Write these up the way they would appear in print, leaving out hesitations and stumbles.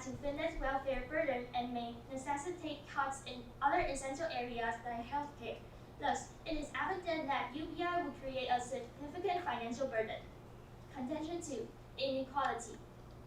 to finance welfare burden and may necessitate cuts in other essential areas like healthcare. Thus, it is evident that UBI will create a significant financial burden. Contention 2. Inequality.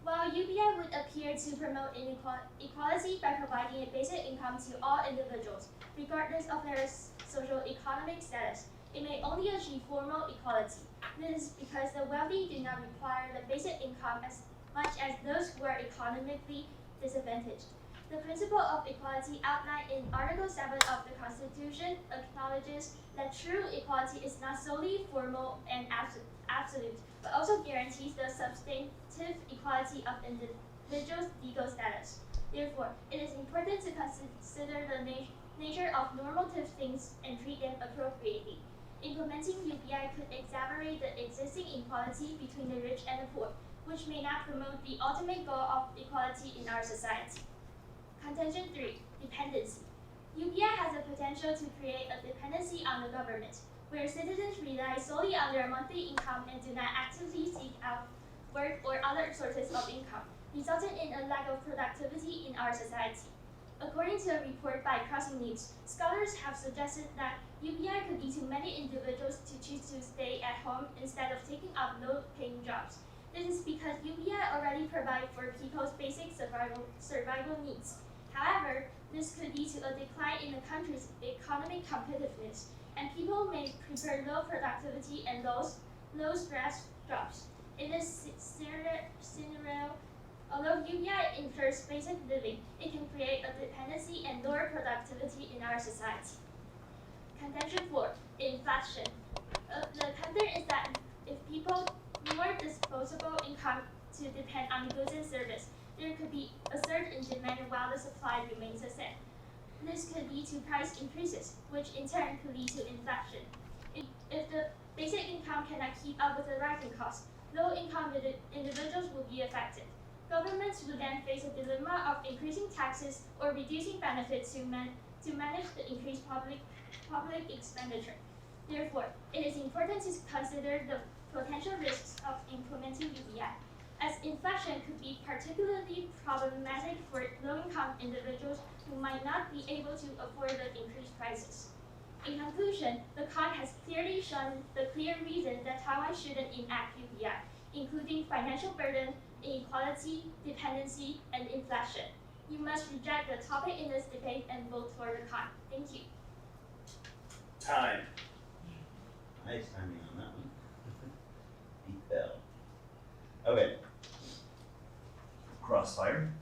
While UBI would appear to promote equality by providing a basic income to all individuals, regardless of their socio-economic status, it may only achieve formal equality. This is because the wealthy do not require the basic income as much as those who are economically disadvantaged. The principle of equality outlined in Article 7 of the Constitution acknowledges that true equality is not solely formal and absolute, but also guarantees the substantive equality of individuals' legal status. Therefore, it is important to consider the nature of normative things and treat them appropriately. Implementing UBI could exacerbate the existing inequality between the rich and the poor, which may not promote the ultimate goal of equality in our society. Contention 3. Dependency. UBI has the potential to create a dependency on the government, where citizens rely solely on their monthly income and do not actively seek out work or other sources of income, resulting in a lack of productivity in our society. According to a report by Crossing News, scholars have suggested that UBI could lead to many individuals to choose to stay at home instead of taking up low-paying jobs. This is because UBI already provides for people's basic survival needs. However, this could lead to a decline in the country's economic competitiveness, and people may prefer low productivity and low stress jobs. In this scenario, although UBI ensures basic living, it can create a dependency and lower productivity in our society. Contention 4. Inflation. The concern is that if people more disposable income to depend on goods and service, there could be a surge in demand while the supply remains the same. This could lead to price increases, which in turn could lead to inflation. If the basic income cannot keep up with the rising costs, low-income individuals will be affected. Governments would then face a dilemma of increasing taxes or reducing benefits to manage the increased public expenditure. Therefore, it is important to consider the potential risks of implementing UBI, as inflation could be particularly problematic for low-income individuals who might not be able to afford the increased prices. In conclusion, the CON has clearly shown the clear reasons that Taiwan shouldn't enact UBI, including financial burden, inequality, dependency, and inflation. You must reject the topic in this debate and vote for the CON. Thank you. Time. Nice timing on that one. Beat Bell. Okay. Crossfire.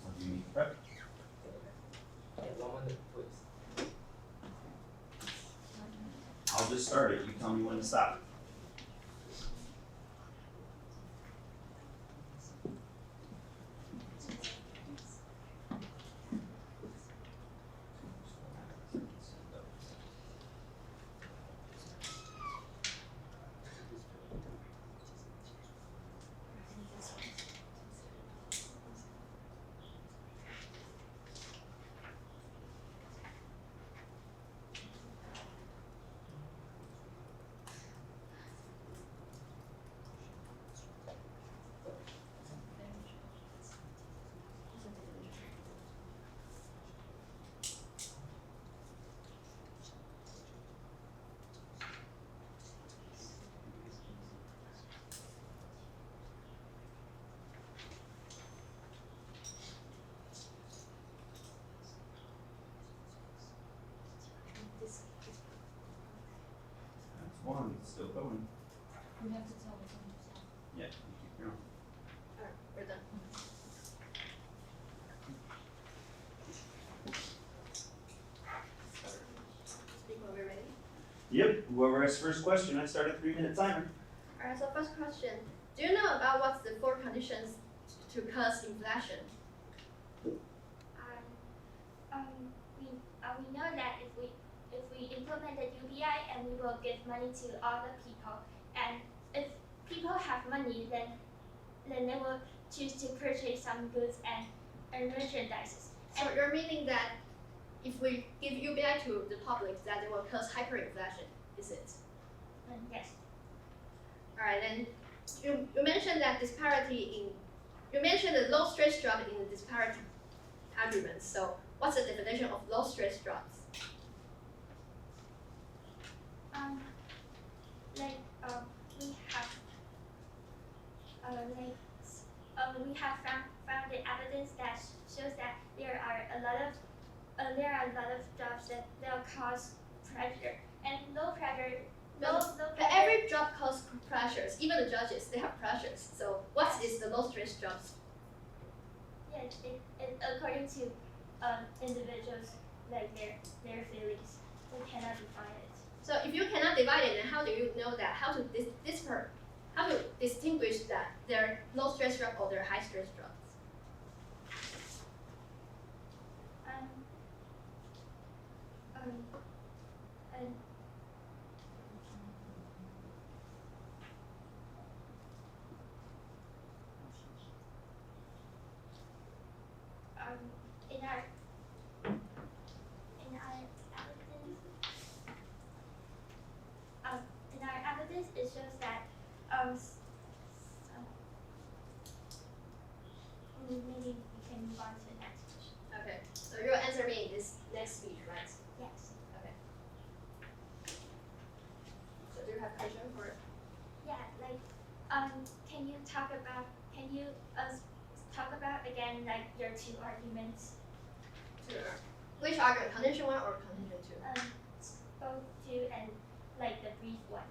What do you need to prep? I'll just start it. You tell me when to stop. That's one. It's still going. We have to tell us when to stop. Yeah, you keep going. Alright, we're done. Speak when we're ready. Yep. Whoever has first question, I start a 3-minute timer. Alright, so first question. Do you know about what's the 4 conditions to cause inflation? We know that if we implement the UBI and we will give money to all the people, and if people have money, then they will choose to purchase some goods and merchandise. So you're meaning that if we give UBI to the public, that it will cause hyperinflation, is it? Yes. Alright, then you mentioned that disparity in you mentioned the low stress job in the disparity argument. So what's the definition of low stress jobs? We have found the evidence that shows that there are a lot of jobs that will cause pressure, and low pressure. But every job causes pressures. Even the judges, they have pressures. So what is the low stress jobs? Yes, it according to individuals, like their feelings. We cannot define it. So if you cannot divide it, then how do you know that? How to distinguish that they're low stress job or they're high stress jobs? In our evidence, it shows that maybe we can move on to the next question. Okay. So you'll answer me in this next speech, right? Yes. Okay. So do you have a question for? Yeah, like can you talk about again like your two arguments? Which argument? Contention 1 or contention 2? Both two and like the brief one.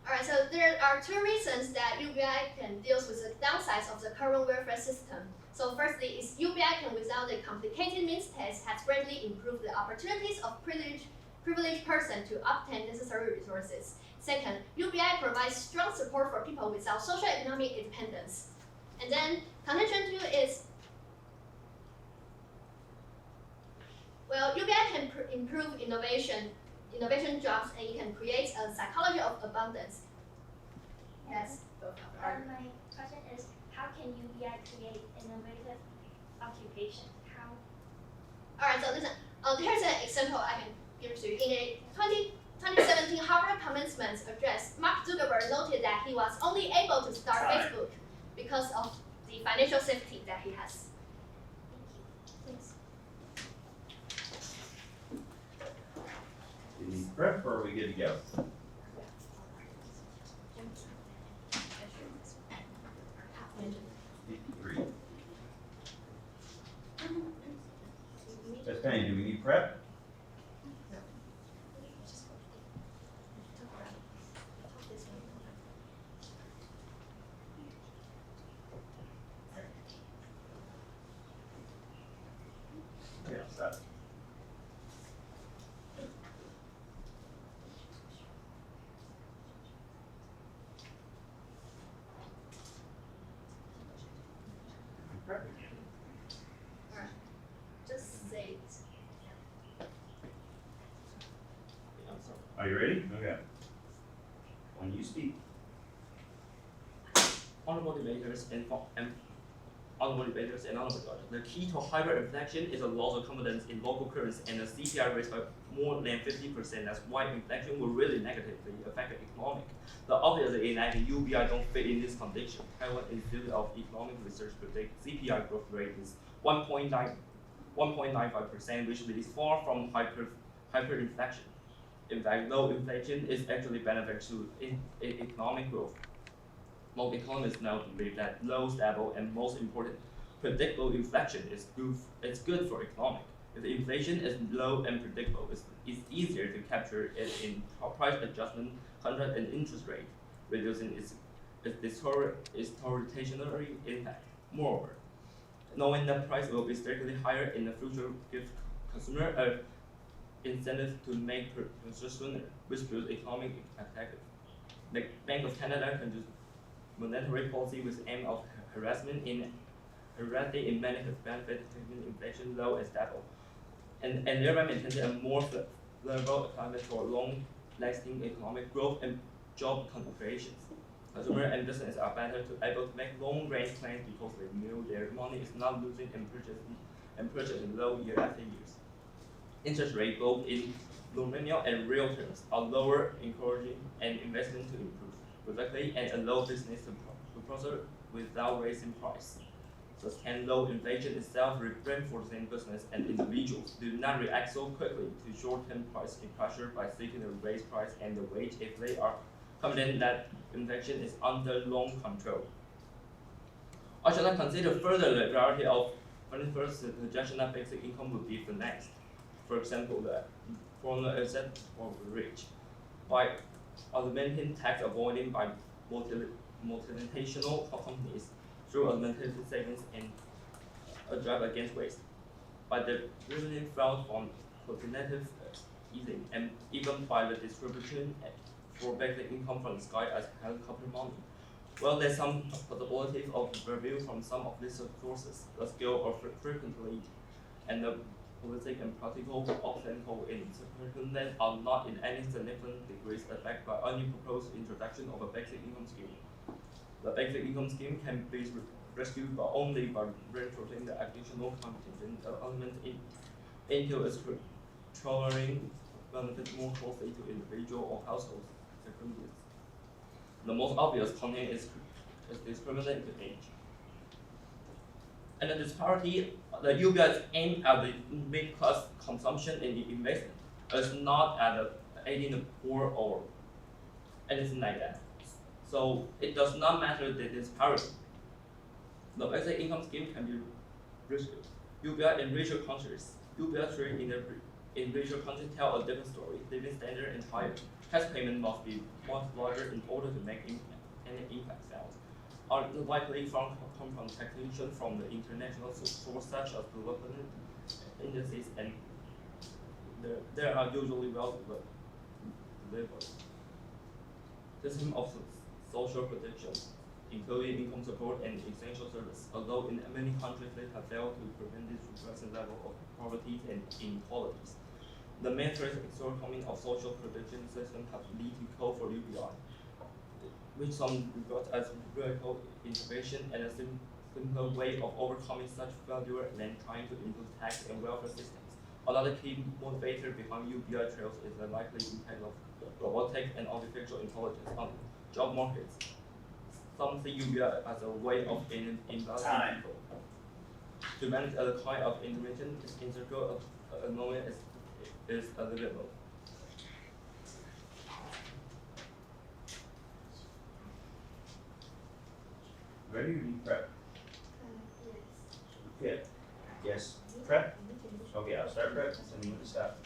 Alright, so there are two reasons that UBI can deal with the downsides of the current welfare system. So firstly is UBI can without the complicated means test has greatly improved the opportunities of privileged person to obtain necessary resources. Second, UBI provides strong support for people without socio-economic independence. And then contention 2 is, well, UBI can improve innovation jobs, and it can create a psychology of abundance. That's both of our arguments. My question is, how can UBI create innovative occupation? How? Alright, so listen. Here's an example I can give to you. In a 2017 Harvard commencement address, Mark Zuckerberg noted that he was only able to start Facebook because of the financial safety that he has. Thanks. Do you need prep or are we good to go? Three. Miss Penny, do we need prep? Yeah, set. Prep again. Just say it. Are you ready? Okay. When you speak. Honorable debaters and honorable debaters and honorable judges, the key to hyperinflation is a loss of confidence in local currency and the CPI raised by more than 50%. That's why inflation will really negatively affect the economy. The obvious is that UBI don't fit in this condition. Taiwan Institute of Economic Research predicts CPI growth rate is 1.95%, which is far from hyperinflation. In fact, low inflation is actually beneficial in economic growth. Most economists now believe that low, stable, and most important, predictable inflation is good for economic. If the inflation is low and predictable, it's easier to capture it in price adjustment, contract, and interest rate, reducing its distortionary impact. Moreover, knowing that price will be strictly higher in the future gives consumer an incentive to make purchases sooner, which builds economic activity. The Bank of Canada can use monetary policy with aim of harassment in many benefit keeping inflation low and stable, and thereby maintaining a more favorable climate for long-lasting economic growth and job creations. Consumer and business are better able to make long-range plans because they know their money is not losing and purchasing low year after years. Interest rate both in nominal and real terms are lower, encouraging an investment to improve quickly and allow business to further without raising price. Sustained low inflation itself reinforcing business and individuals do not react so quickly to short-term price pressure by seeking to raise price and the wage if they are confident that inflation is under long control. I should not consider further the variety of 21st suggestion that basic income would be financed. For example, the foreign asset for the rich by augmenting tax avoiding by multinational companies through augmented savings and a drive against waste. By the revenue flow from quantitative easing and even by the distribution for basic income from the sky as helicopter money. Well, there's some possibility of review from some of these sources. The scale of frequently and the political and practical obstacle in certain that are not in any significant degrees affected by any proposed introduction of a basic income scheme. The basic income scheme can be rescued but only by reintroducing the additional contingent element into its controlling benefit more closely to individual or household circumstances. The most obvious content is discriminating age. And the disparity, the UBI aimed at the mid-class consumption and investment, is not at the aiding the poor or anything like that. So it does not matter the disparity. The basic income scheme can be rescued. UBI in richer countries, UBI trade in richer countries tell a different story. Living standard and higher. Tax payment must be much larger in order to make any impact sales. Are likely come from taxation from the international source such as development indices and they are usually well delivered. System of social protection, including income support and essential service, although in many countries they have failed to prevent this regressive level of poverty and inequalities. The main threats shortcoming of social protection system have led to call for UBI, which some regard as radical intervention and a simple way of overcoming such failure than trying to improve tax and welfare systems. Another key motivator behind UBI trials is the likely impact of robotics and artificial intelligence on job markets. Some see UBI as a way of empowering people to manage a kind of intervention in circle of knowing is available. Ready or need prep? Yes. Yeah. Yes. Prep? Okay, I'll start prep, and you want to stop.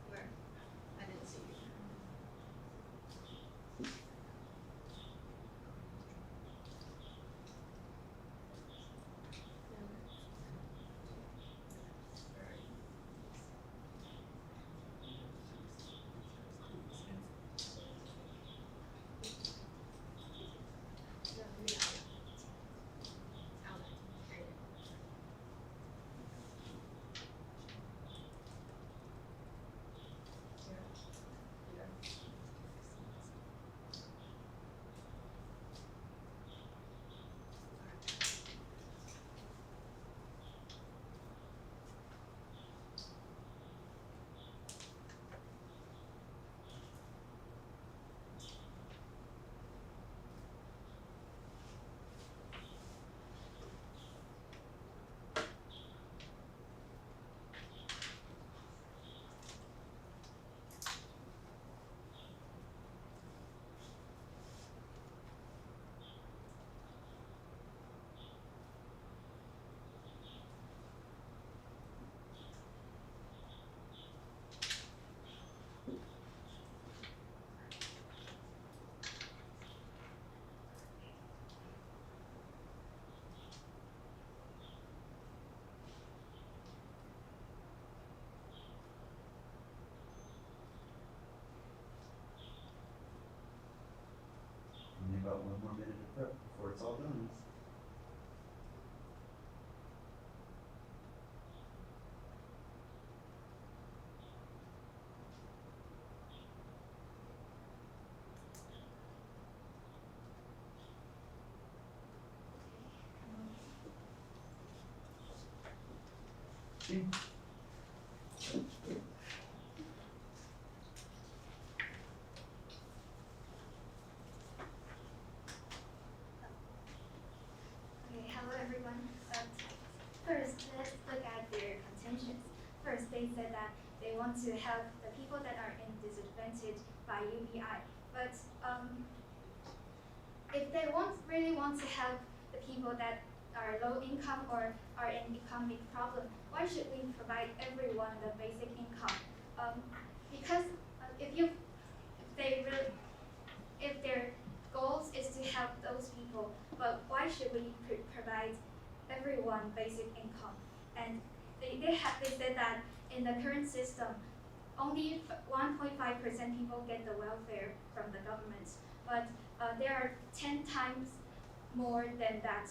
Where? I didn't see you. Only about 1 more minute to prep before it's all done. watching. Okay, hello everyone. First, let's look at their contentions. First, they said that they want to help the people that are in disadvantage by UBI. But if they really want to help the people that are low income or are in economic problem, why should we provide everyone the basic income? Because if their goals is to help those people, but why should we provide everyone basic income? And they said that in the current system, only 1.5% people get the welfare from the government, but there are 10 times more than that.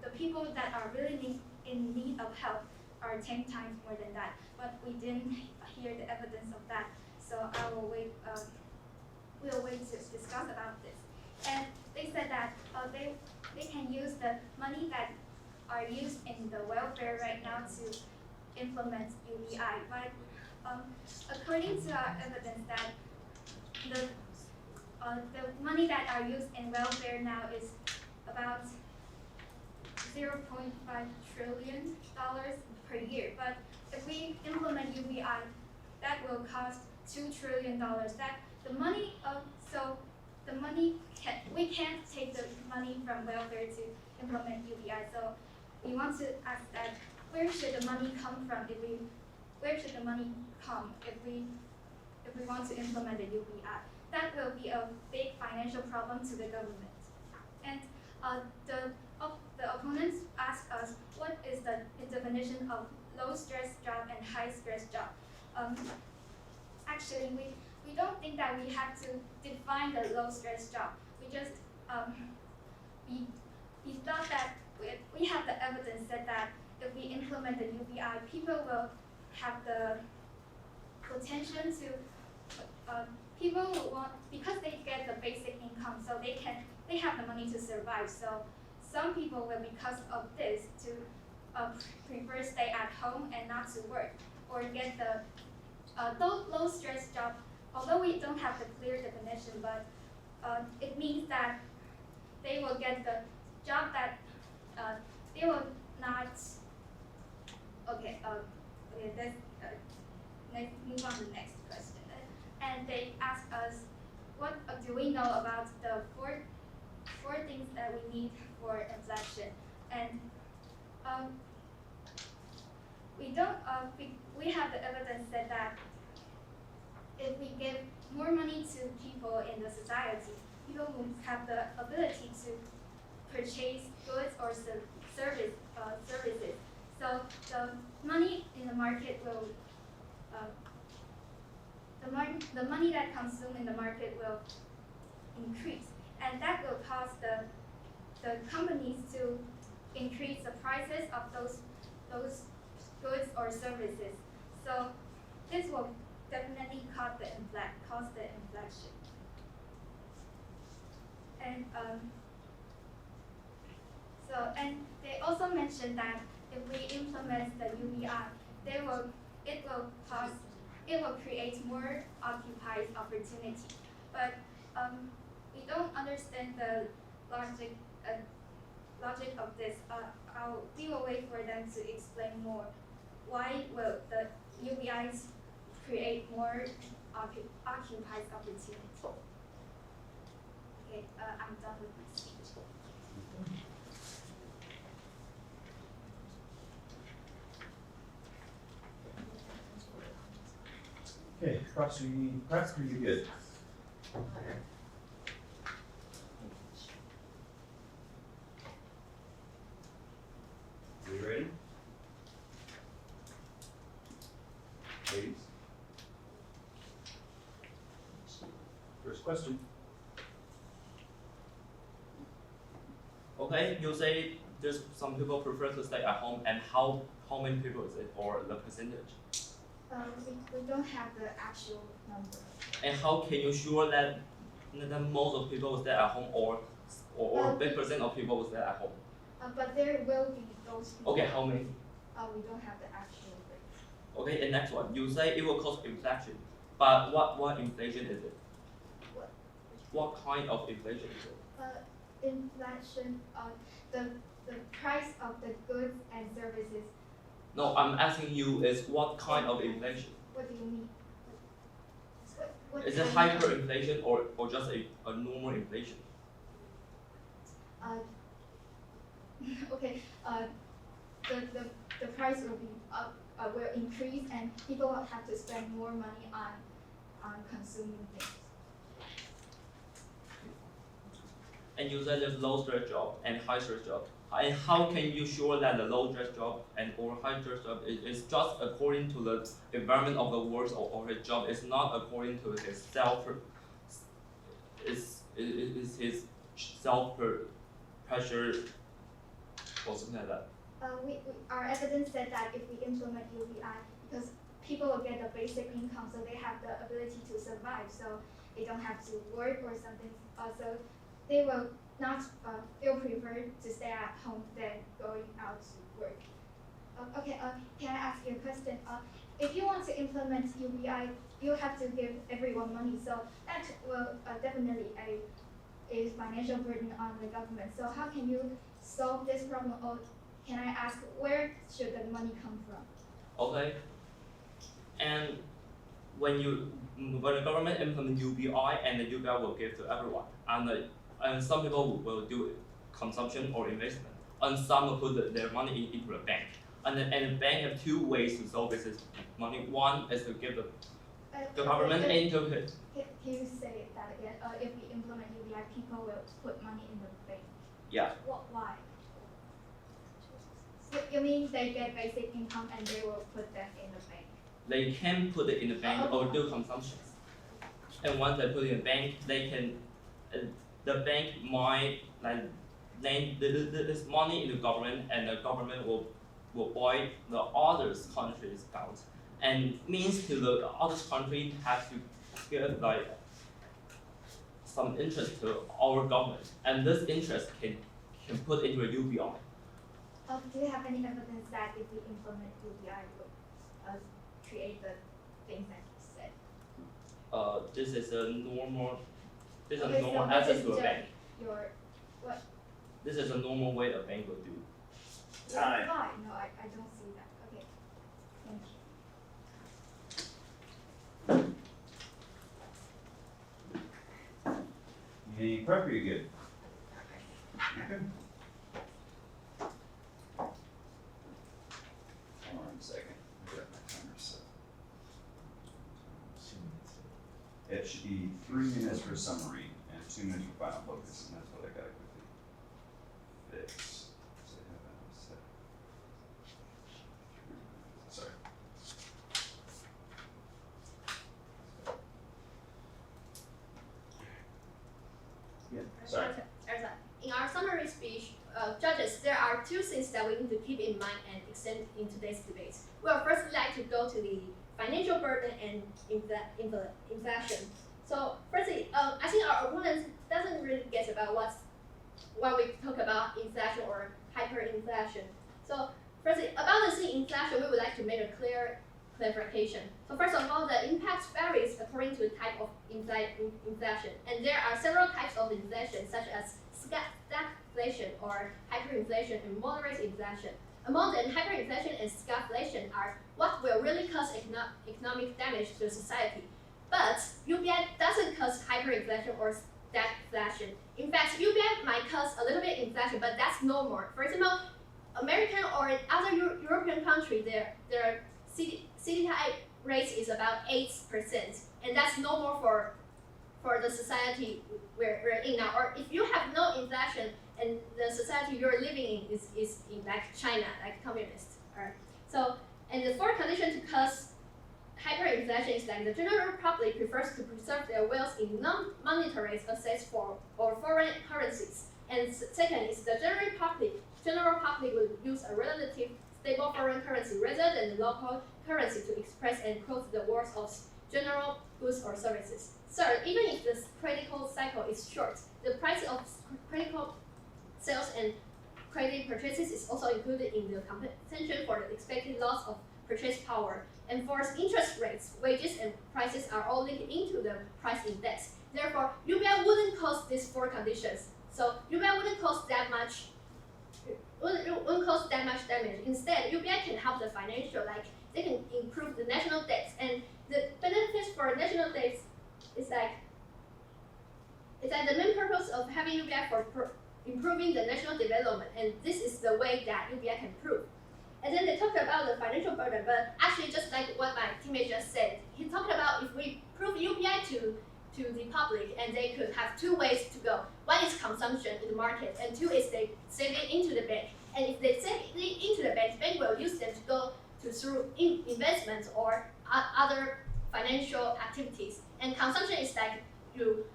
The people that are really in need of help are 10 times more than that, but we didn't hear the evidence of that. So I will wait. We'll wait to discuss about this. And they said that they can use the money that are used in the welfare right now to implement UBI. But according to our evidence, that the money that are used in welfare now is about $0.5 trillion per year. But if we implement UBI, that will cost $2 trillion. That the money we can't take the money from welfare to implement UBI. So we want to ask that where should the money come from? Where should the money come if we want to implement the UBI? That will be a big financial problem to the government. And the opponents ask us what is the definition of low stress job and high stress job. Actually, we don't think that we have to define the low stress job. We just we thought that we have the evidence that if we implement the UBI, people will have the potential to people will want, because they get the basic income, so they have the money to survive. So some people will, because of this, to prefer stay at home and not to work, or get the low stress job. Although we don't have the clear definition, but it means that they will get the job that they will not. Okay. Let's move on to the next question. And they ask us, what do we know about the four things that we need for inflation? And we don't. We have the evidence that if we give more money to people in the society, people will have the ability to purchase goods or services. So the money in the market will, the money that consumed in the market will increase, and that will cause the companies to increase the prices of those goods or services. So this will definitely cause the inflation. And and they also mentioned that if we implement the UBI, it will create more occupied opportunity. But we don't understand the logic of this. We will wait for them to explain more. Why will the UBIs create more occupied opportunity? Okay, I'm done with my speech. Okay, Prosper, you good? You ready? Ladies? First question. Okay, you say there's some people prefer to stay at home, and how many people is it, or the percentage? We don't have the actual number. And how can you sure that most of people will stay at home, or a big percent of people will stay at home? But there will be those people. Okay, how many? We don't have the actual Okay, and next one, you say it will cause inflation, but what inflation is it? What kind of inflation is it? Inflation, the price of the goods and services. No, I'm asking you is what kind of inflation? What do you mean? What Is it kind of- hyperinflation or just a normal inflation? Okay, the price will be will increase and people will have to spend more money on consuming things. And you said there's low stress job and high stress job. And how can you sure that the low stress job and or high stress job is just according to the environment of the work or his job is not according to his self is his self pressure or something like that? Our evidence said that if we implement UBI, because people will get the basic income, so they have the ability to survive, so they don't have to work or something. So they will not. They'll prefer to stay at home than going out to work. Okay. Can I ask you a question? If you want to implement UBI, you have to give everyone money. So that will definitely a financial burden on the government. So how can you solve this problem? Or can I ask where should the money come from? Okay. And when the government implement UBI and the UBI will give to everyone, and some people will do consumption or investment, and some will put their money into the bank. And the bank have two ways to solve this money. One is to give the government into it. Can you say that again? If we implement UBI, people will put money in the bank. Yeah. Why? You mean they get basic income and they will put them in the bank? They can put it in the bank or do consumption. And once they put it in the bank, they can, the bank might like lend this money in the government, and the government will buy the other countries out, and means to the other country have to give like some interest to our government, and this interest can put into a UBI. Do you have any evidence that if we implement UBI would create the things that you said? This is a normal Okay, so access this is to a just bank. your what? This is a normal way a bank would do. Time. Why? No, I don't see that. Okay, thank you. Any prep, are you good? Okay. Hold on a second. I've got my timer set. It should be 3 minutes for summary and 2 minutes for final focus, and that's what I gotta quickly fix. So I have that set. Sorry. Yeah, sorry. In our summary speech, judges, there are two things that we need to keep in mind and extend in today's debate. We will first like to go to the financial burden and inflation. So firstly, I think our opponent doesn't really get about what we talk about inflation or hyperinflation. So firstly, about the thing inflation, we would like to make a clarification. So first of all, the impact varies according to the type of inflation, and there are several types of inflation, such as stagflation or hyperinflation and moderate inflation. Among them, hyperinflation and stagflation are what will really cause economic damage to society. But UBI doesn't cause hyperinflation or stagflation. In fact, UBI might cause a little bit inflation, but that's normal. For example, American or other European country, their CPI rate is about 8%, and that's normal for the society we're in now. Or if you have no inflation and the society you're living in is in like China, like communist. So, and the fourth condition to cause hyperinflation is that the general public prefers to preserve their wealth in non-monetary assets or foreign currencies. And second is the general public will use a relative stable foreign currency rather than the local currency to express and quote the worth of general goods or services. Third, even if the critical cycle is short, the price of critical sales and credit purchases is also included in the compensation for the expected loss of purchase power. enforced interest rates, wages, and prices are all linked into the price index. Therefore, UBI wouldn't cause these four conditions. So UBI wouldn't cause that much. Wouldn't cause that much damage. Instead, UBI can help the financial, like they can improve the national debts, and the benefits for national debts is like it's like the main purpose of having UBI for improving the national development, and this is the way that UBI can prove. And then they talked about the financial burden, but actually just like what my teammate just said, he talked about if we prove UBI to the public, and they could have two ways to go. One is consumption in the market, and two is they save it into the bank. And if they save it into the bank will use them to go to through investments or other financial activities. And consumption is like you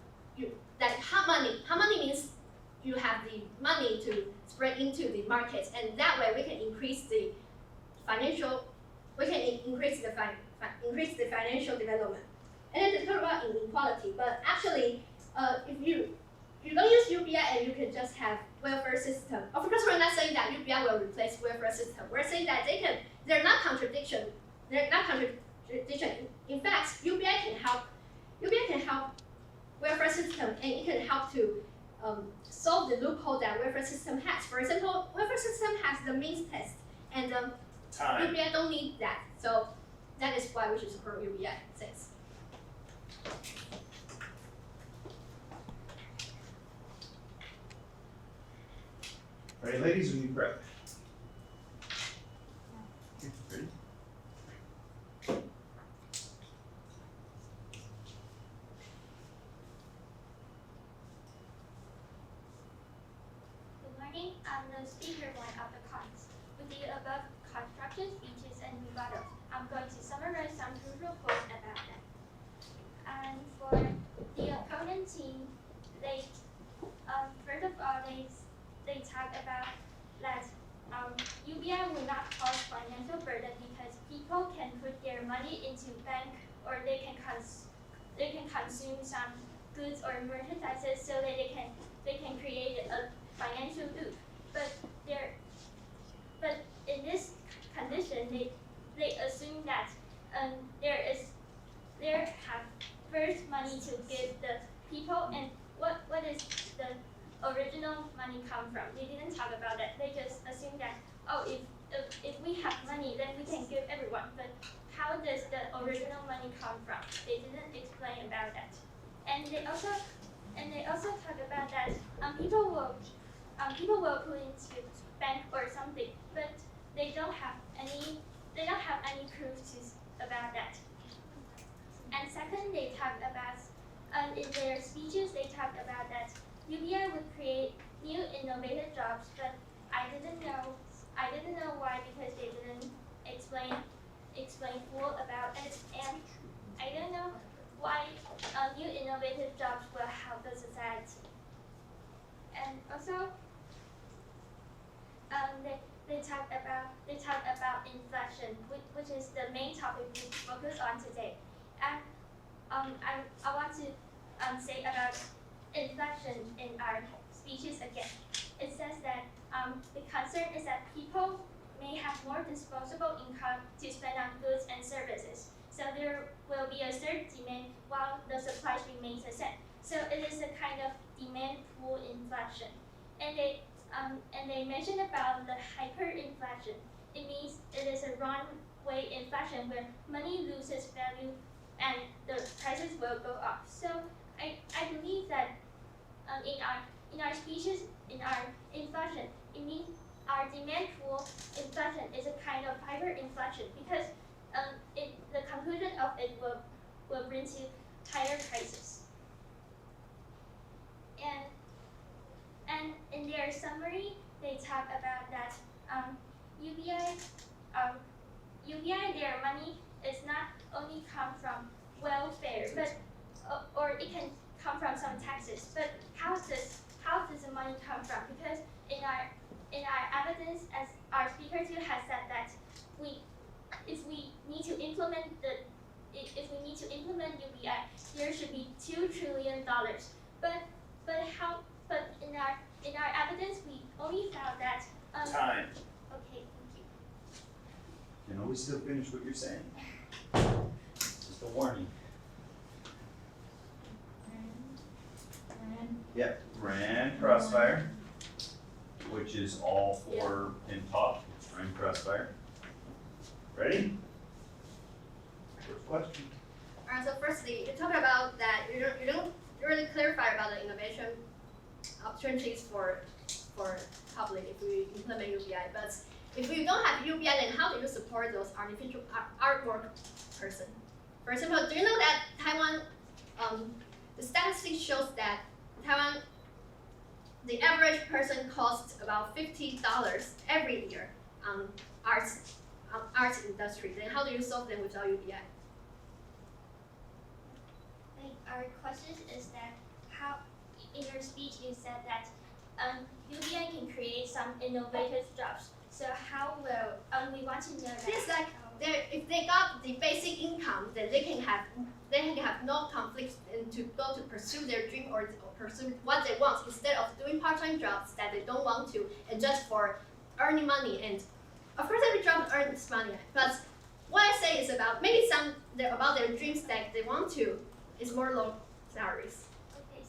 like how money means you have the money to spread into the markets, and that way we can increase the financial financial development. And then they talk about inequality, but actually, if you don't use UBI and you can just have welfare system. Of course, we're not saying that UBI will replace welfare system. We're saying that they're not contradiction. They're not contradiction. In fact, UBI can help welfare system, and it can help to solve the loophole that welfare system has. For example, welfare system has the means test, and Time. UBI don't need that. So that is why we should support UBI. Thanks. All right, ladies, when you prep. Okay, ready? Good morning, I'm the speaker one of the cons. With the above construction speeches and rebuttals, I'm going to summarize some crucial points about that. And for the opponent team, they first of all they talk about that UBI will not cause financial burden because people can put their money into bank, or they can consume some goods or merchandises so that they can create a financial loop. But in this condition, they assume that there have first money to give the people, and what is the original money come from? They didn't talk about that. They just assume that if we have money, then we can give everyone. But how does the original money come from? They didn't explain about that. And they also talk about that people will put into bank or something, but they don't have any proof about that. And second, they talked about in their speeches they talked about that UBI would create new innovative jobs, but I didn't know why, because they didn't explain full about it, and I don't know why new innovative jobs will help the society. And also, they talk about inflation, which is the main topic we focus on today. And I want to say about inflation in our speeches again. It says that the concern is that people may have more disposable income to spend on goods and services. So there will be a certain demand while the supply remains the same. So it is a kind of demand pull inflation. And they mentioned about the hyperinflation. It means it is a runaway inflation where money loses value and the prices will go up. So I believe that in our speeches, in our inflation, it means our demand pull inflation is a kind of hyperinflation, because the conclusion of it will bring to higher prices. And in their summary, they talk about that UBI, their money is not only come from welfare, but or it can come from some taxes. But how does the money come from? Because in our evidence, as our speaker too has said, that if we need to implement UBI, there should be $2 trillion. But in our evidence, we only found that. Time. Okay, thank you. You can always still finish what you're saying. Just a warning. And Yep, ran crossfire, which is all for in top, it's ran crossfire. Ready? First question. Alright, so firstly, you talk about that you don't really clarify about the innovation opportunities for public if we implement UBI. But if you don't have UBI, then how do you support those artificial artwork person? For example, do you know that Taiwan, the statistics shows that Taiwan, the average person costs about $50 every year on arts industry. Then how do you solve them without UBI? Like our question is that how in your speech you said that UBI can create some innovative jobs. So how will we want to know that? It's like if they got the basic income, then they can have no conflicts and to go to pursue their dream or pursue what they want instead of doing part-time jobs that they don't want to and just for earning money. And of course every job earns money, but what I say is about maybe about their dreams that they want to is more low salaries. Okay,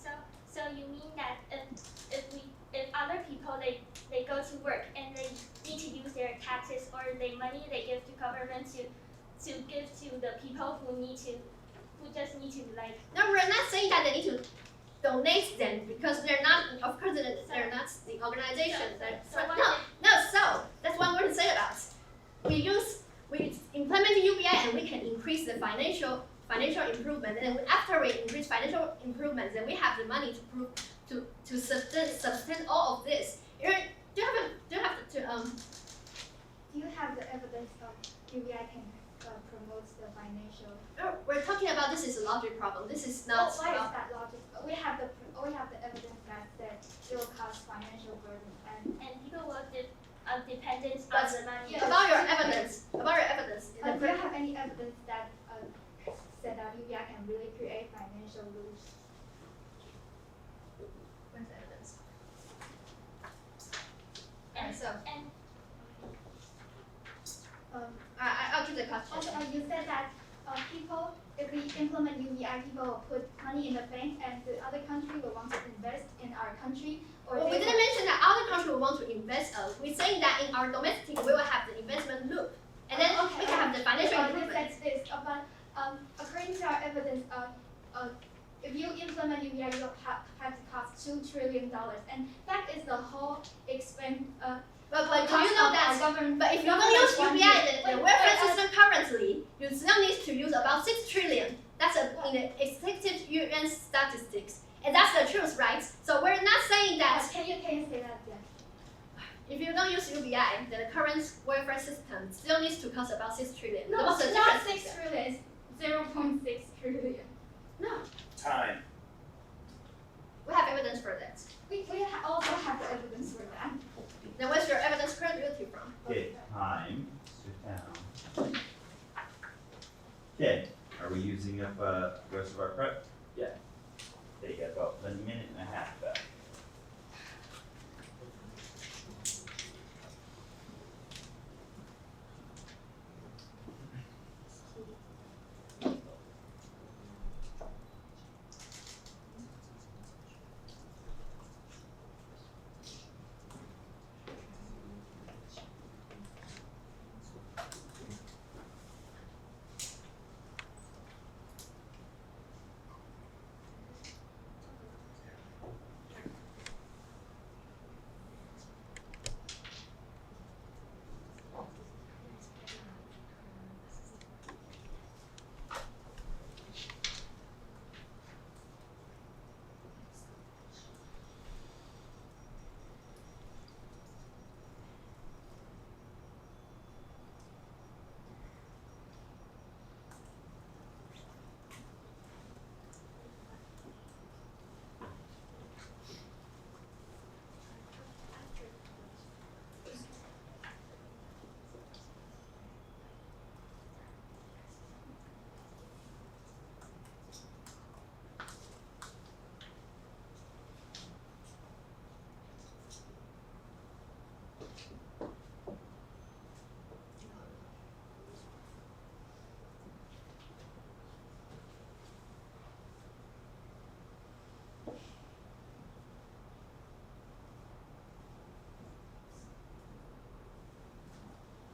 so you mean that if other people they go to work and they need to use their taxes or the money they give to government to give to the people who just need to like. No, we're not saying that they need to donate them because they're not. Of course, they're not the organization. So that's what I'm going to say about. We implement UBI and we can increase the financial improvement, and then after we increase financial improvements, then we have the money to sustain all of this. Do you have the evidence of UBI can promote the financial? We're talking about this is a logic problem. This is not. Why is that logic? We have the evidence that it will cause financial burden And people will dependent on But the money. about your evidence. Do you have any evidence that said that UBI can really create financial rules? Where's the evidence? And So and I'll do the question. Also, you said that people, if we implement UBI, people will put money in the bank, and the other country will want to invest in our country. Well, we didn't mention that other countries will want to invest us. We're saying that in our domestic, we will have the investment loop, and then we can have the financial improvement. That's this. But according to our evidence, if you implement UBI, you have to cost $2 trillion, and that is the whole expense. But do you know that? But if you don't use UBI, the welfare system currently, you still need to use about 6 trillion. That's in the expected UN statistics, and that's the truth, right? So we're not saying that. Can you say that again? If you don't use UBI, then the current welfare system still needs to cost about 6 trillion. No, What's the it's not difference? 6 trillion. It's 0.6 trillion. No, Time. we have evidence for that. We also have the evidence for that. Then where's your evidence credibility from? Okay, time, sit down. Okay, are we using up the rest of our prep? Yeah. Okay, you got about a minute and a half back.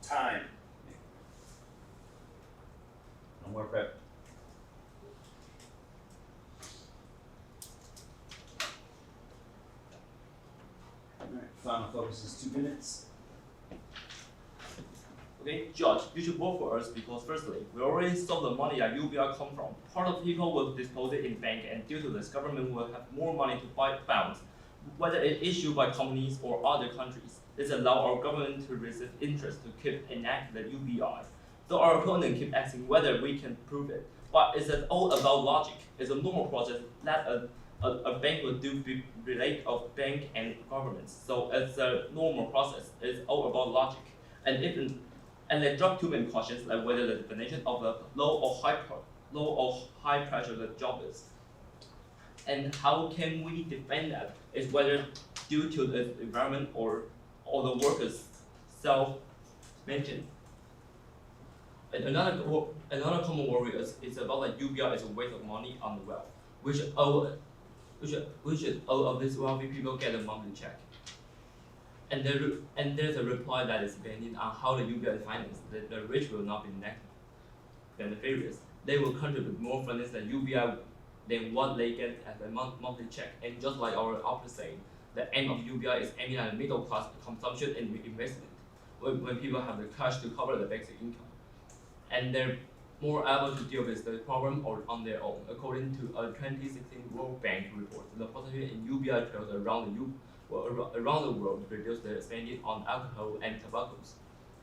Time. No more prep. Alright, final focus is 2 minutes. Okay, Judge, you should vote for us because firstly, we already saw the money that UBI come from. Part of people will deposit in bank and due to this, government will have more money to buy bonds, whether it issued by companies or other countries. This allows our government to receive interest to keep enact the UBI. So our opponent keep asking whether we can prove it, but it's all about logic. It's a normal process that a bank will do relate of bank and governments. So it's a normal process. It's all about logic. And they drop too many questions like whether the definition of the low or high pressure the job is. And how can we defend that? Is whether due to the environment or the workers self-mentioned. And another common worry is about like UBI is a waste of money on the wealth. We should all of these wealthy people get a monthly check. And there's a reply that is depending on how the UBI is financed. The rich will not be net beneficiaries. They will contribute more funding than UBI than what they get as a monthly check. And just like our opponent saying, the aim of UBI is aiming at middle class consumption and investment, when people have the cash to cover the basic income. And they're more able to deal with the problem on their own. According to a 2016 World Bank report, the percentage in UBI trails around the world reduce their spending on alcohol and tobaccos.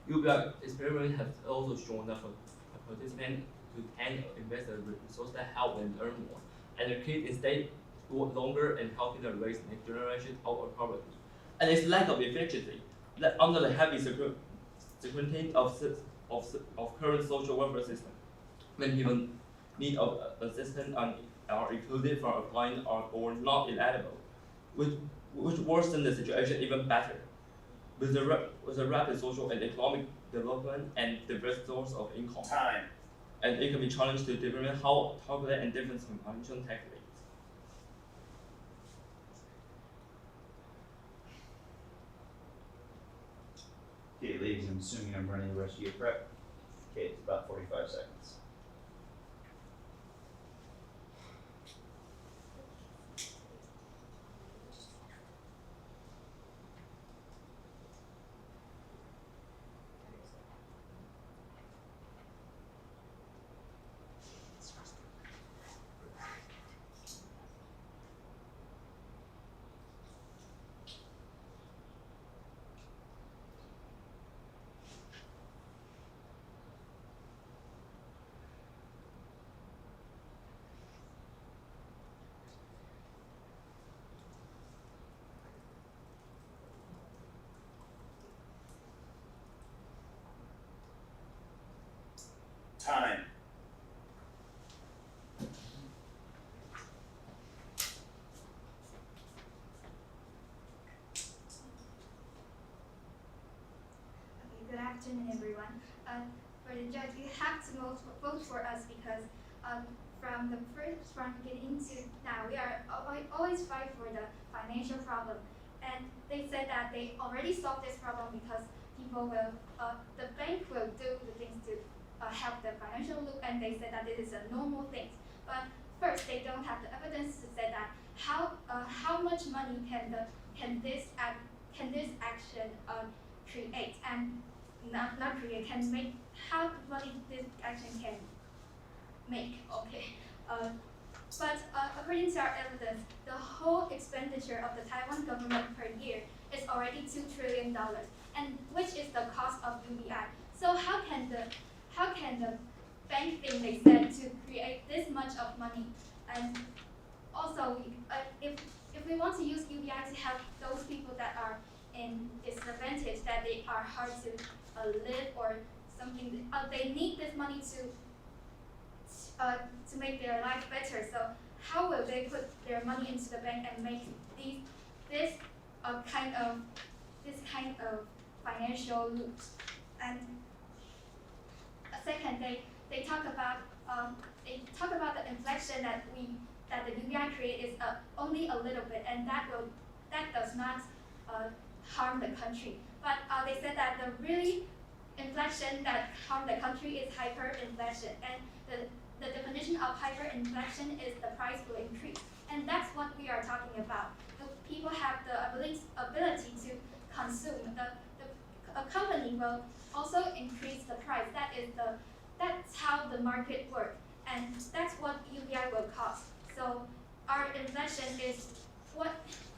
UBI experiment has also shown that participants who can invest the resources that help them earn more, and the kids instead work longer and helping the raise next generation out of poverty. And its lack of efficiency, that under the heavy scrutiny of current social welfare system, when people need of assistance are included from applying or not eligible, which worsen the situation even better. With a rapid social and economic development and diverse source of income. Time. And it can be challenged to determine how to calculate and difference in financial tax rates. Okay, ladies, I'm assuming I'm running the rest of your prep. Okay, it's about 45 seconds. Time. Okay, good afternoon, everyone. For the judge, you have to vote for us because from the beginning to now, we are always fight for the financial problem. And they said that they already solved this problem because people will, the bank will do the things to help the financial loop, and they said that this is a normal thing. But first, they don't have the evidence to say that how much money can this action create and not create, can make, how money this action can make. Okay. But according to our evidence, the whole expenditure of the Taiwan government per year is already $2 trillion, and which is the cost of UBI. So how can the bank think they said to create this much of money? And also, if we want to use UBI to help those people that are in disadvantage, that they are hard to live or something, they need this money to make their life better. So how will they put their money into the bank and make this kind of financial loops? And second, they talk about the inflation that the UBI create is only a little bit, and that does not harm the country. But they said that the really inflation that harm the country is hyperinflation, and the definition of hyperinflation is the price will increase, and that's what we are talking about. The people have the ability to consume. A company will also increase the price. That's how the market works, and that's what UBI will cost. So our inflation is what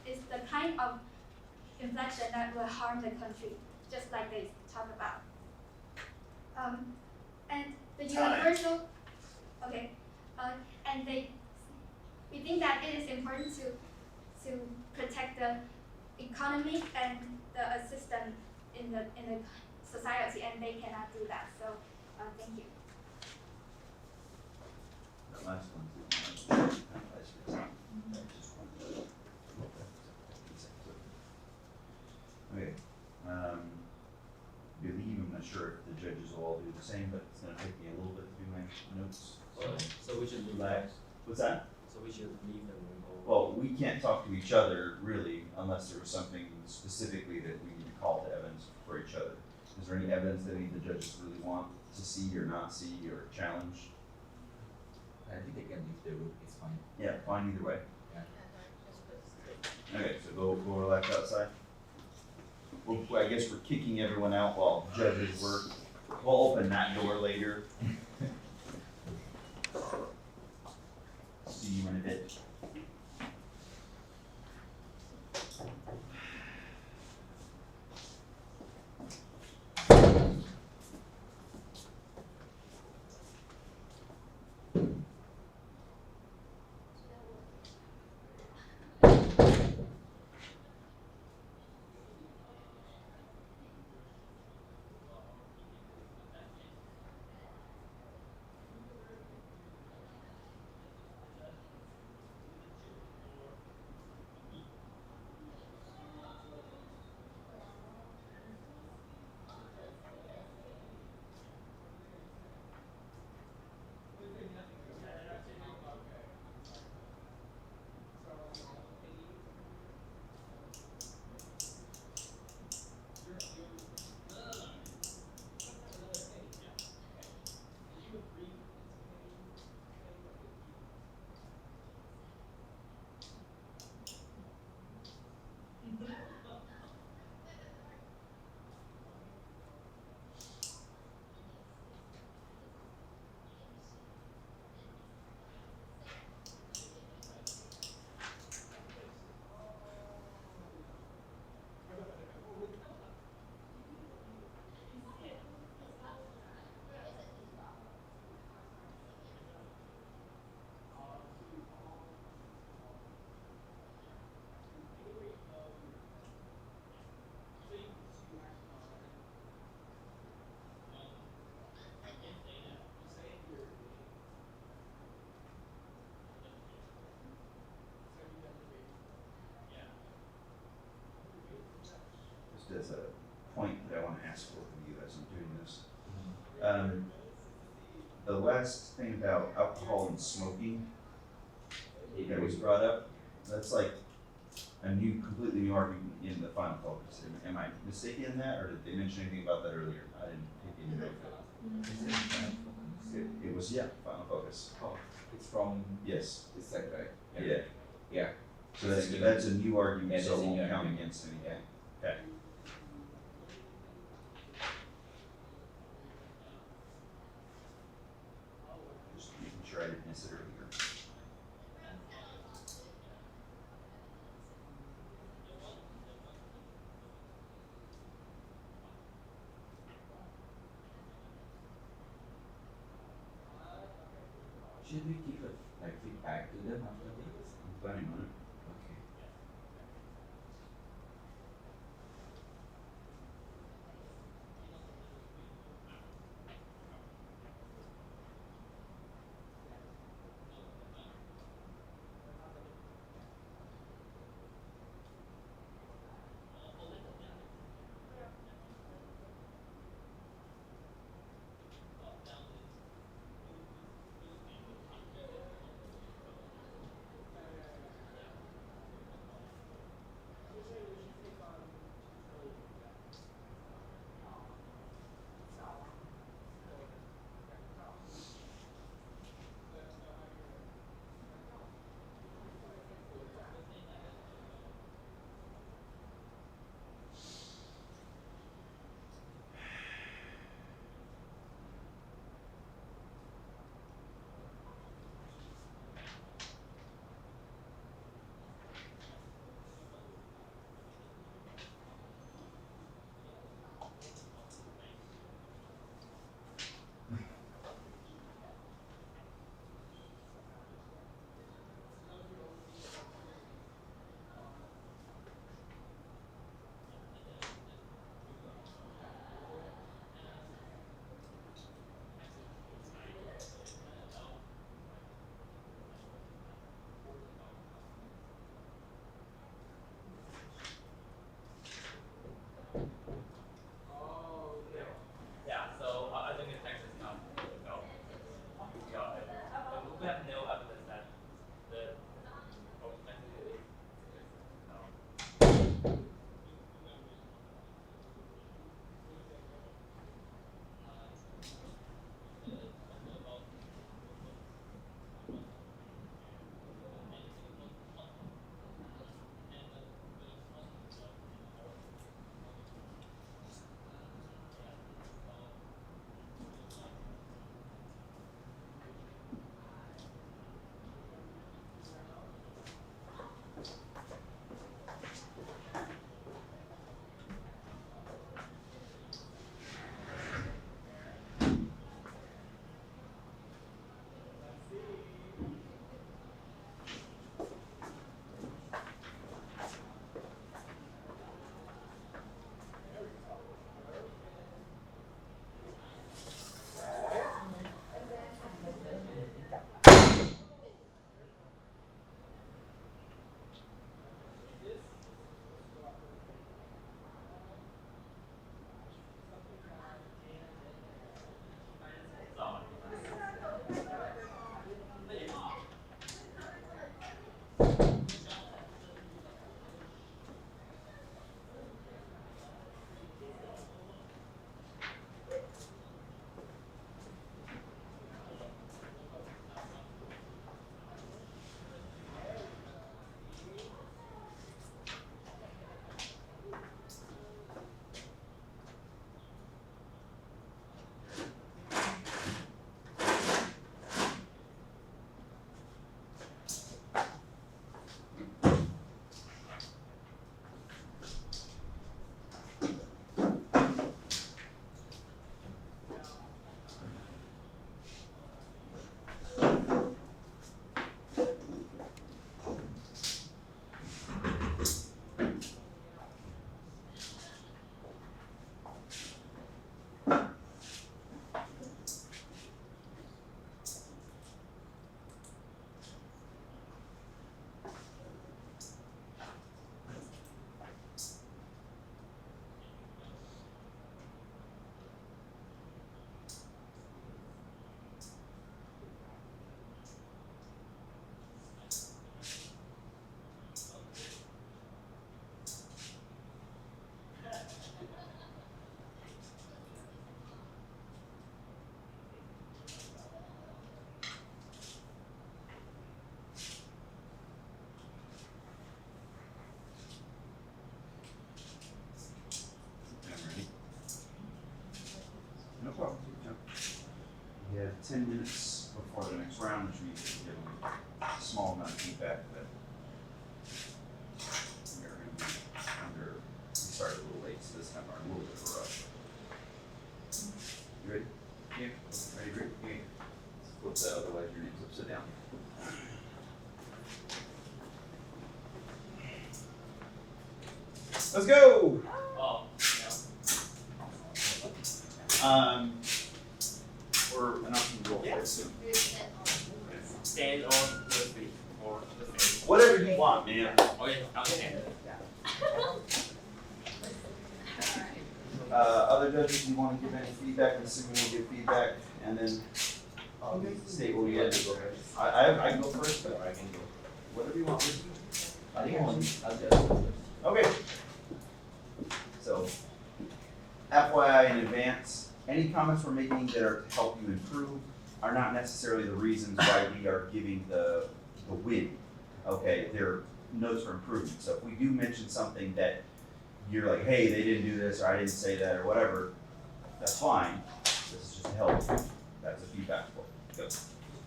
is the kind of inflation that will harm the country, just like they talk about. And the Time. universal, okay, and we think that it is important to protect the economy and the system in the society, and they cannot do that. So, thank you. That last one too. Okay, believe, I'm not sure if the judges will all do the same, but it's gonna take me a little bit to do my notes, So we should leave. relax. What's that? So we should leave the room. Well, we can't talk to each other really unless there was something specifically that we need to call to evidence for each other. Is there any evidence that any of the judges really want to see or not see or challenge? I think they can leave the room, it's fine. Yeah, fine either way. Yeah. Okay, so go relax outside. Well, I guess we're kicking everyone out while judges work. We'll open that door later. See you in a bit. As a point that I want to ask both of you as I'm doing this. The last thing about alcohol and smoking that was brought up, that's like a completely new argument in the final focus. Am I mistaken in that, or did they mention anything about that earlier? I didn't take any note of it. It was, yeah, final focus. Oh, it's from Yes, this side, right? yeah. Yeah. So that's a new argument, Yeah, so it that's a won't new count argument. against anything. Okay. Just making sure I didn't miss it earlier. Should we give a feedback to them after this? I'm planning on it. Okay. No problem. We have 10 minutes before the next round, which means we give them a small amount of feedback, but we're going to be we started a little late, so this time we're in a little bit of a rush. You ready? Yeah. Ready, Rick? Yeah. Flip that, otherwise your name's upside down. Let's go! Oh, We're announcing the roll for it soon. stand on the feet or the stand. Whatever you want, man. Okay, I'll stand. Other judges, you want to give any feedback? I'm assuming we'll give feedback, and then state what we had to go. I can go first, but I can go. Whatever you want. I think I'll just. Okay. So, FYI in advance, any comments we're making that are to help you improve are not necessarily the reasons why we are giving the win. Okay, they're notes for improvement. So if we do mention something that you're like, hey, they didn't do this, or I didn't say that, or whatever, that's fine. This is just to help. That's a feedback for. Go.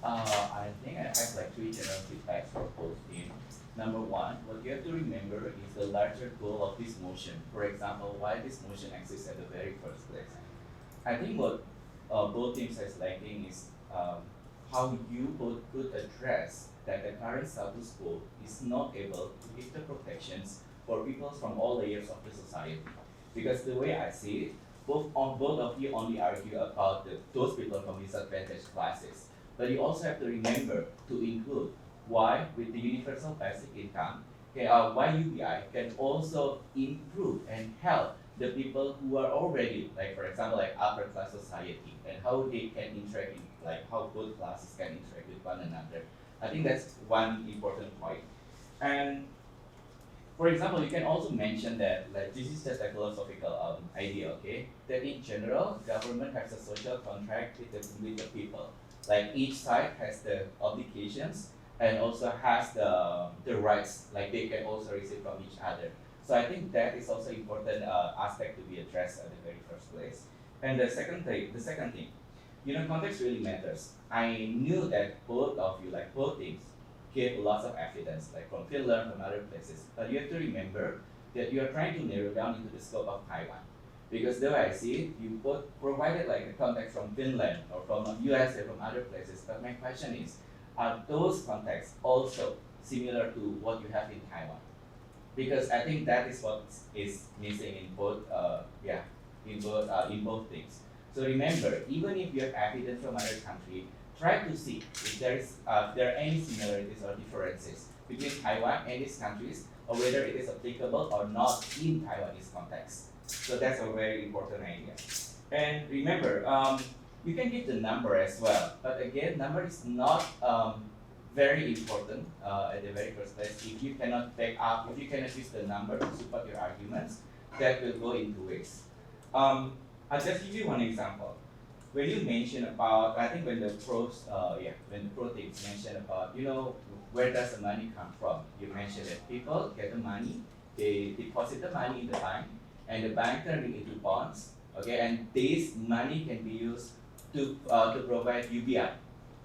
I think I have like 3 general feedbacks for both teams. Number one, what you have to remember is the larger goal of this motion. For example, why this motion exists at the very first place. I think what both teams are lacking is how you both could address that the current status quo is not able to give the protections for people from all layers of the society. Because the way I see it, both of you only argue about those people from disadvantaged classes. But you also have to remember to include why, with the universal basic income, why UBI can also improve and help the people who are already, like for example, like upper class society, and how they can interact, like how both classes can interact with one another. I think that's one important point. And for example, you can also mention that, like this is just a philosophical idea, okay? That in general, government has a social contract with the people. Like each side has the obligations and also has the rights, like they can also receive from each other. So I think that is also important aspect to be addressed at the very first place. And the second thing, context really matters. I knew that both of you, like both teams, gave lots of evidence, like from Finland, from other places. But you have to remember that you are trying to narrow down into the scope of Taiwan. Because the way I see it, you both provided like a context from Finland or from US or from other places. But my question is, are those contexts also similar to what you have in Taiwan? Because I think that is what is missing in both, in both things. So remember, even if you have evidence from other country, try to see if there are any similarities or differences between Taiwan and these countries, or whether it is applicable or not in Taiwanese context. So that's a very important idea. And remember, you can give the number as well, but again, number is not very important at the very first place. If you cannot use the number to support your arguments, that will go into waste. I'll just give you one example. When you mention about, I think when the pro teams mentioned about, where does the money come from? You mentioned that people get the money, they deposit the money in the bank, and the bank turn it into bonds. Okay, and this money can be used to provide UBI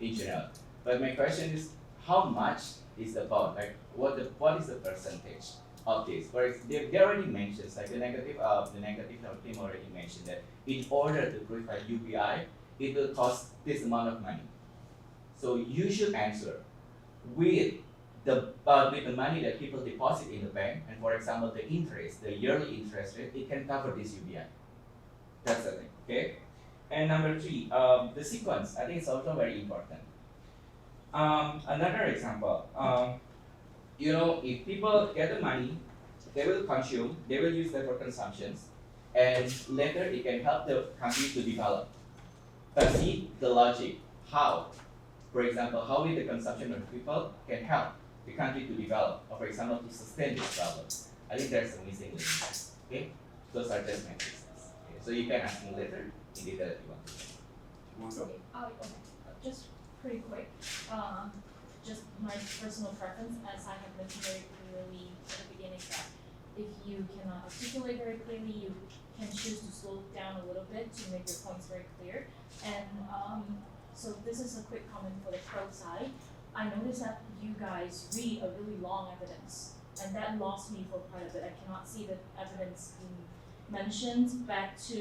in general. But my question is, how much is the bond? Like, what is the percentage of this? They already mentioned, like the negative team already mentioned that in order to provide UBI, it will cost this amount of money. So you should answer with the money that people deposit in the bank, and for example, the yearly interest rate, it can cover this UBI. That's the thing, okay? And number 3, the sequence, I think it's also very important. Another example, if people get the money, they will consume, they will use that for consumptions, and later it can help the country to develop. But see the logic, how? For example, how will the consumption of people can help the country to develop, or for example, to sustain this problem? I think there's a missing link, okay? Those are just my reasons. Okay? So you can ask me later in detail if you want. You want to go? Oh, okay. Just pretty quick. Just my personal preference, as I have mentioned very clearly at the beginning, that if you cannot articulate very clearly, you can choose to slow down a little bit to make your points very clear. And so this is a quick comment for the pro side. I noticed that you guys read a really long evidence, and that lost me for quite a bit. I cannot see the evidence being mentioned back to,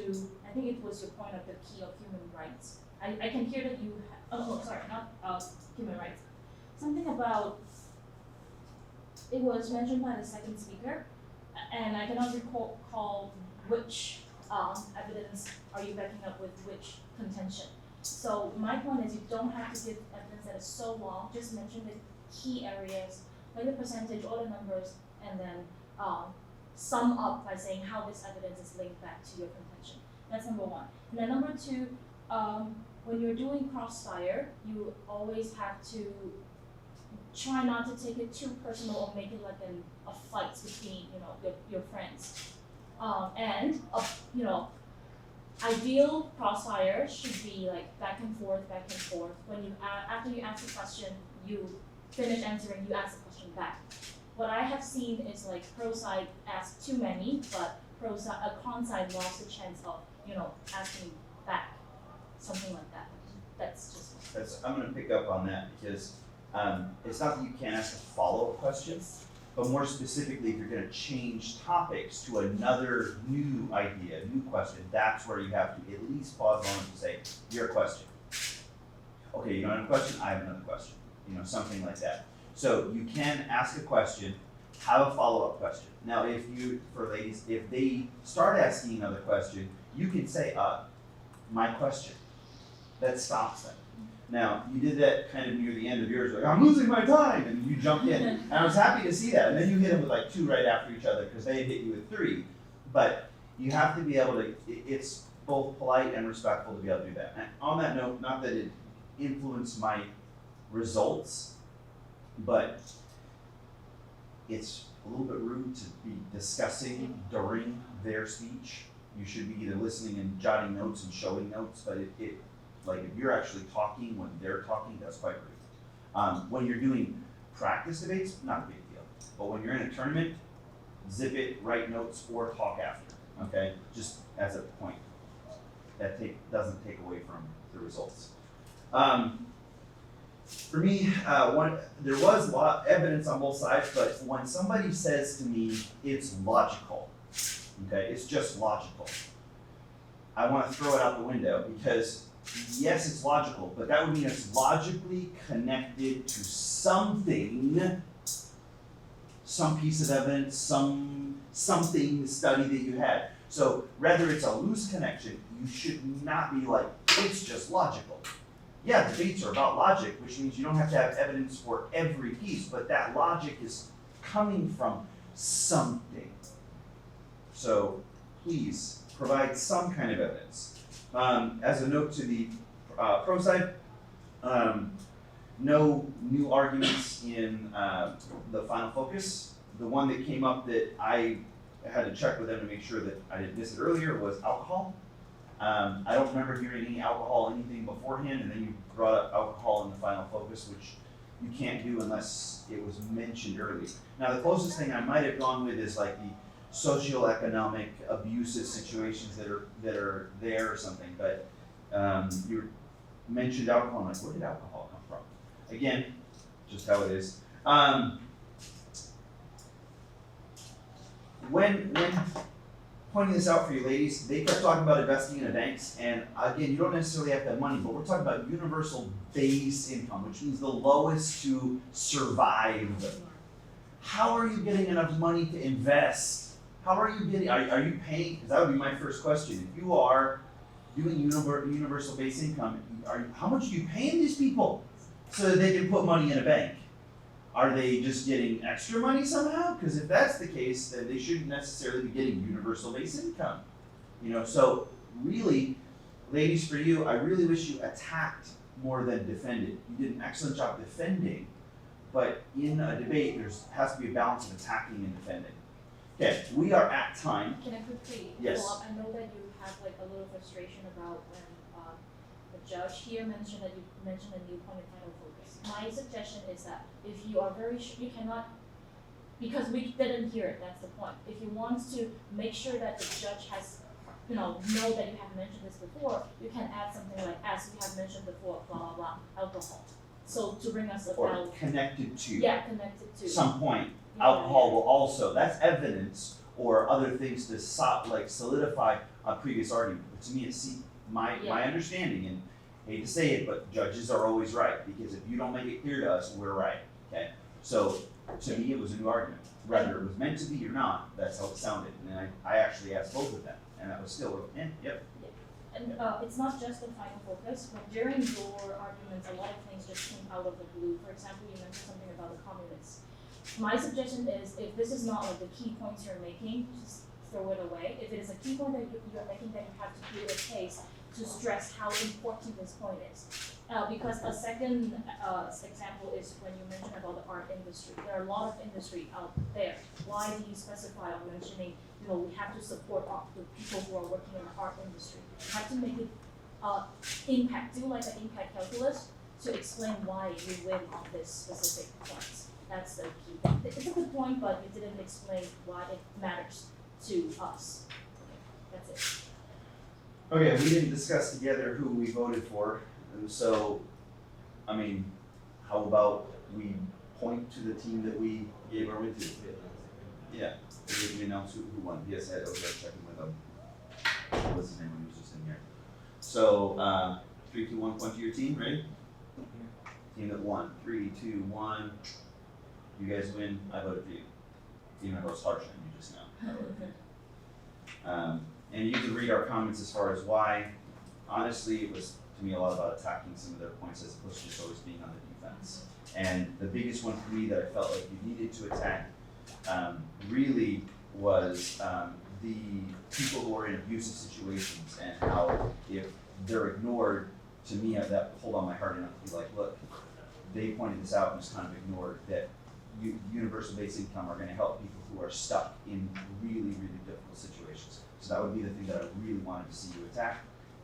I think it was your point of the key of human rights. I can hear that you, not human rights. Something about, it was mentioned by the second speaker, and I cannot recall which evidence are you backing up with which contention. So my point is, you don't have to give evidence that is so long, just mention the key areas, like the percentage or the numbers, and then sum up by saying how this evidence is linked back to your contention. That's number 1. And then number 2, when you're doing crossfire, you always have to try not to take it too personal or make it like a fight between your friends. Ideal crossfire should be like back and forth. When you after you ask the question, you finish answering, you ask the question back. What I have seen is like pro side asked too many, but con side lost the chance of asking back, something like that. That's just. I'm going to pick up on that because it's not that you can't ask a follow-up question, but more specifically, if you're going to change topics to another new idea, new question, that's where you have to at least pause on and say, your question. Okay, you don't have a question? I have another question. Something like that. So you can ask a question, have a follow-up question. Now, if they start asking another question, you can say, my question. That stops them. Now, you did that kind of near the end of yours, like, I'm losing my time, and you jumped in. And I was happy to see that. And then you hit them with like 2 right after each other because they had hit you with 3. But you have to be able to, it's both polite and respectful to be able to do that. And on that note, not that it influenced my results, but it's a little bit rude to be discussing during their speech. You should be either listening and jotting notes and showing notes, but like if you're actually talking when they're talking, that's quite rude. When you're doing practice debates, not a big deal. But when you're in a tournament, zip it, write notes, or talk after, okay? Just as a point. That doesn't take away from the results. For me, there was a lot of evidence on both sides, but when somebody says to me, it's logical, okay, it's just logical, I want to throw it out the window because yes, it's logical, but that would mean it's logically connected to something, some piece of evidence, something study that you had. So whether it's a loose connection, you should not be like, it's just logical. Yeah, debates are about logic, which means you don't have to have evidence for every piece, but that logic is coming from something. So please provide some kind of evidence. As a note to the pro side, No new arguments in the final focus. The one that came up that I had to check with them to make sure that I didn't miss it earlier was alcohol. I don't remember hearing any alcohol, anything beforehand, and then you brought up alcohol in the final focus, which you can't do unless it was mentioned earlier. Now, the closest thing I might have gone with is like the socioeconomic abusive situations that are there or something, but you mentioned alcohol, I'm like, where did alcohol come from? Again, just how it is. When pointing this out for you ladies, they kept talking about investing in banks, and again, you don't necessarily have to have money, but we're talking about universal base income, which means the lowest to survive. How are you getting enough money to invest? How are you getting, are you paying, because that would be my first question. If you are doing universal base income, how much are you paying these people so that they can put money in a bank? Are they just getting extra money somehow? Because if that's the case, then they shouldn't necessarily be getting universal base income. So really, ladies, for you, I really wish you attacked more than defended. You did an excellent job defending, but in a debate, there has to be a balance of attacking and defending. Okay, we are at time. Can I quickly Yes. follow up? I know that you have like a little frustration about when the judge here mentioned that you mentioned a new point of final focus. My suggestion is that if you are very sure, you cannot, because we didn't hear it, that's the point. If you want to make sure that the judge has, know that you have mentioned this before, you can add something like, as we have mentioned before, blah, blah, blah, alcohol. So to bring us Or about, connected to connected to. some point. Yeah, Alcohol will also, that's evidence or other things to solidify a previous argument. But to me, it's my understanding, and hate to say it, but judges are always right, because if you don't make it clear to us, we're right, okay? So to me, it was a new argument. Whether it was meant to be or not, that's how it sounded. And then I actually asked both of them, and that was still, yep. And it's not just the final focus, but during your arguments, a lot of things just came out of the blue. For example, you mentioned something about the communists. My suggestion is, if this is not like the key points you're making, just throw it away. If it is a key point that you're making, then you have to create a case to stress how important this point is. Because a second example is when you mentioned about the art industry. There are a lot of industry out there. Why do you specify on mentioning, we have to support the people who are working in the art industry? You have to make it impact, do like an impact calculus to explain why you win on this specific points. That's the key thing. It's a good point, but you didn't explain why it matters to us. Okay, that's it. Okay, we didn't discuss together who we voted for, and so, how about we point to the team that we gave our win to? Yeah, we announce who won. Yes, I was checking with them. What's his name when he was just in here? So, 3, 2, 1, point to your team, ready? Team that won. 3, 2, 1. You guys win, I voted for you. Even if I was harsh on you just now. And you can read our comments as far as why. Honestly, it was to me a lot about attacking some of their points as opposed to just always being on the defense. And the biggest one for me that I felt like you needed to attack really was the people who are in abusive situations, and how if they're ignored, to me that pulled on my heart enough to be like, look, they pointed this out and just kind of ignored that universal basic income are going to help people who are stuck in really, really difficult situations. So that would be the thing that I really wanted to see you attack,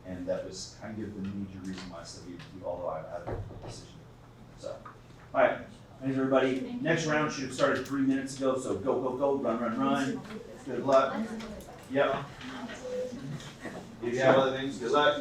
and that was kind of the major reason why I said we although I had a decision. So, all right, thanks everybody. Next round should have started 3 minutes ago, so go, run. Good luck. Yep. If you have other things, good luck.